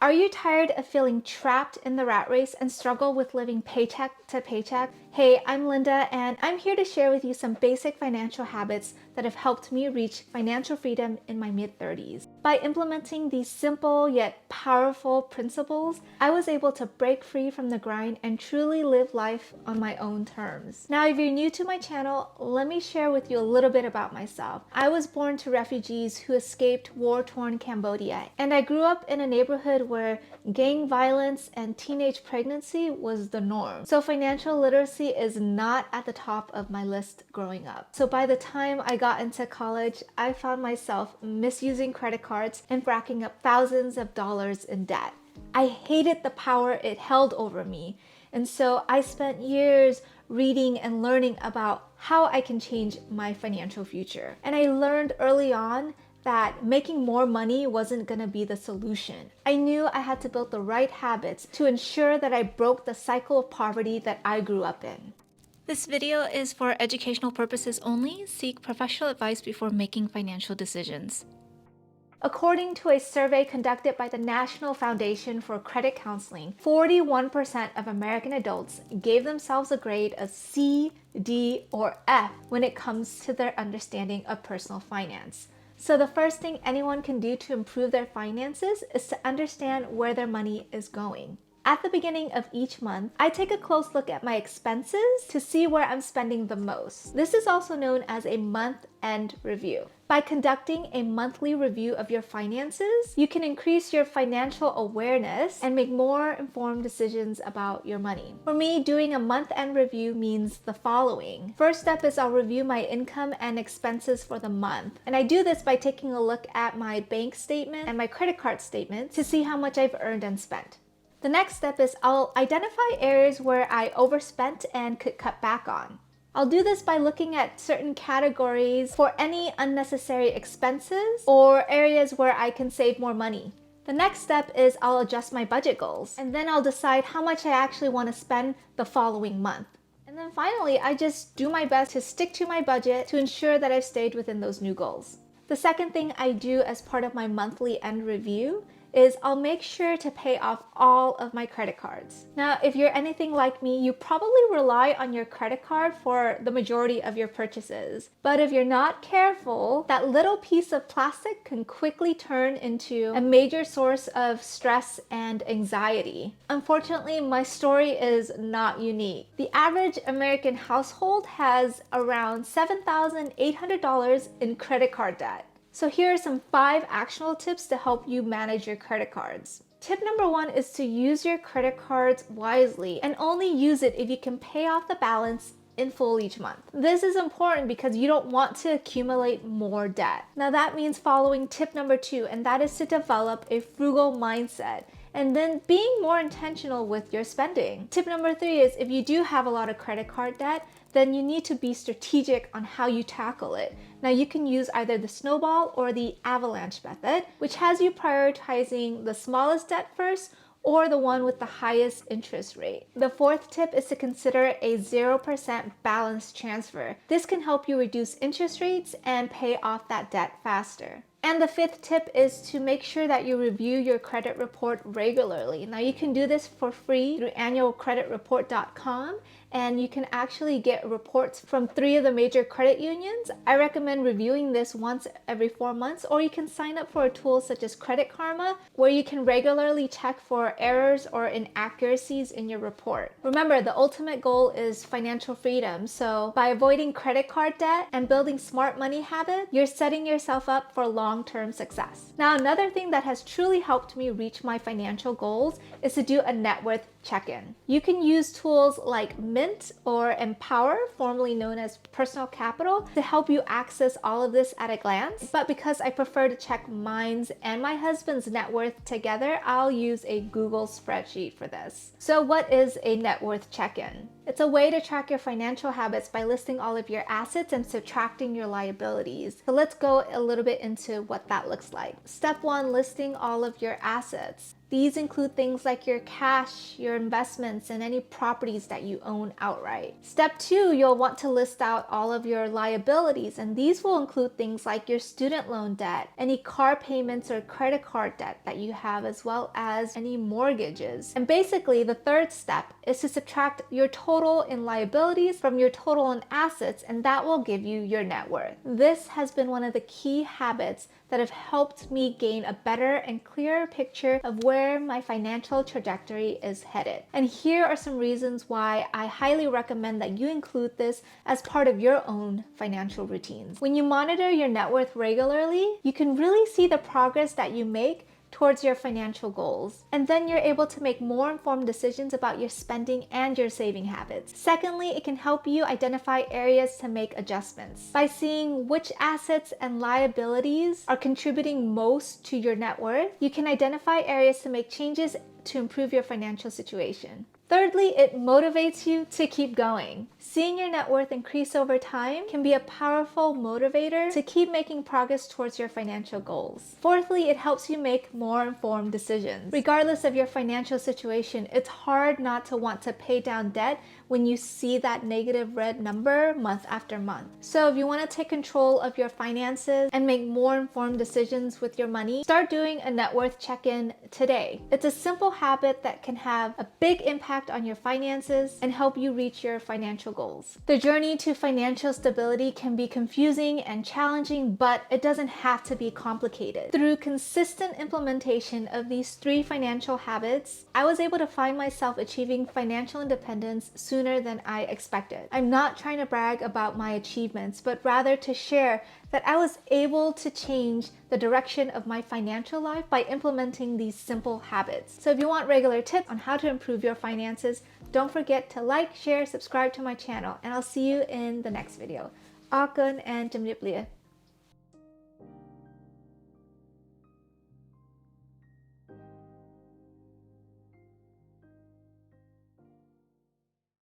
Are you tired of feeling trapped in the rat race and struggle with living paycheck to paycheck? Hey, I'm Linda, and I'm here to share with you some basic financial habits that have helped me reach financial freedom in my mid-30s. By implementing these simple yet powerful principles, I was able to break free from the grind and truly live life on my own terms. Now, if you're new to my channel, let me share with you a little bit about myself. I was born to refugees who escaped war-torn Cambodia, and I grew up in a neighborhood where gang violence and teenage pregnancy was the norm. So financial literacy is not at the top of my list growing up. So by the time I got into college, I found myself misusing credit cards and racking up thousands of dollars in debt. I hated the power it held over me. And so I spent years reading and learning about how I can change my financial future. And I learned early on that making more money wasn't gonna be the solution. I knew I had to build the right habits to ensure that I broke the cycle of poverty that I grew up in. This video is for educational purposes only. Seek professional advice before making financial decisions. According to a survey conducted by the National Foundation for Credit Counseling, 41% of American adults gave themselves a grade of C, D, or F when it comes to their understanding of personal finance. So the first thing anyone can do to improve their finances is to understand where their money is going. At the beginning of each month, I take a close look at my expenses to see where I'm spending the most. This is also known as a month-end review. By conducting a monthly review of your finances, you can increase your financial awareness and make more informed decisions about your money. For me, doing a month-end review means the following. First step is I'll review my income and expenses for the month. And I do this by taking a look at my bank statement and my credit card statement to see how much I've earned and spent. The next step is I'll identify areas where I overspent and could cut back on. I'll do this by looking at certain categories for any unnecessary expenses or areas where I can save more money. The next step is I'll adjust my budget goals, and then I'll decide how much I actually want to spend the following month. And then finally, I just do my best to stick to my budget to ensure that I've stayed within those new goals. The second thing I do as part of my monthly end review is I'll make sure to pay off all of my credit cards. Now, if you're anything like me, you probably rely on your credit card for the majority of your purchases. But if you're not careful, that little piece of plastic can quickly turn into a major source of stress and anxiety. Unfortunately, my story is not unique. The average American household has around $7,800 in credit card debt. So here are some 5 actionable tips to help you manage your credit cards. Tip number 1 is to use your credit cards wisely and only use it if you can pay off the balance in full each month. This is important because you don't want to accumulate more debt. Now that means following tip number 2, and that is to develop a frugal mindset and then being more intentional with your spending. Tip number 3 is if you do have a lot of credit card debt, then you need to be strategic on how you tackle it. Now you can use either the snowball or the avalanche method, which has you prioritizing the smallest debt first or the one with the highest interest rate. The 4th tip is to consider a 0% balance transfer. This can help you reduce interest rates and pay off that debt faster. And the 5th tip is to make sure that you review your credit report regularly. Now you can do this for free through annualcreditreport.com, and you can actually get reports from 3 of the major credit unions. I recommend reviewing this once every 4 months, or you can sign up for a tool such as Credit Karma, where you can regularly check for errors or inaccuracies in your report. Remember, the ultimate goal is financial freedom. So by avoiding credit card debt and building smart money habits, you're setting yourself up for long-term success. Now, another thing that has truly helped me reach my financial goals is to do a net worth check-in. You can use tools like Mint or Empower, formerly known as Personal Capital, to help you access all of this at a glance. But because I prefer to check mine's and my husband's net worth together, I'll use a Google spreadsheet for this. So what is a net worth check-in? It's a way to track your financial habits by listing all of your assets and subtracting your liabilities. So let's go a little bit into what that looks like. Step 1, listing all of your assets. These include things like your cash, your investments, and any properties that you own outright. Step 2, you'll want to list out all of your liabilities, and these will include things like your student loan debt, any car payments or credit card debt that you have, as well as any mortgages. And basically, the third step is to subtract your total in liabilities from your total in assets, and that will give you your net worth. This has been one of the key habits that have helped me gain a better and clearer picture of where my financial trajectory is headed. And here are some reasons why I highly recommend that you include this as part of your own financial routines. When you monitor your net worth regularly, you can really see the progress that you make towards your financial goals. And then you're able to make more informed decisions about your spending and your saving habits. Secondly, it can help you identify areas to make adjustments. By seeing which assets and liabilities are contributing most to your net worth, you can identify areas to make changes to improve your financial situation. Thirdly, it motivates you to keep going. Seeing your net worth increase over time can be a powerful motivator to keep making progress towards your financial goals. Fourthly, it helps you make more informed decisions. Regardless of your financial situation, it's hard not to want to pay down debt when you see that negative red number month after month. So if you want to take control of your finances and make more informed decisions with your money, start doing a net worth check-in today. It's a simple habit that can have a big impact on your finances and help you reach your financial goals. The journey to financial stability can be confusing and challenging, but it doesn't have to be complicated. Through consistent implementation of these 3 financial habits, I was able to find myself achieving financial independence sooner than I expected. I'm not trying to brag about my achievements, but rather to share that I was able to change the direction of my financial life by implementing these simple habits. So if you want regular tips on how to improve your finances, don't forget to like, share, subscribe to my channel, and I'll see you in the next video. Akun and Jimniblia.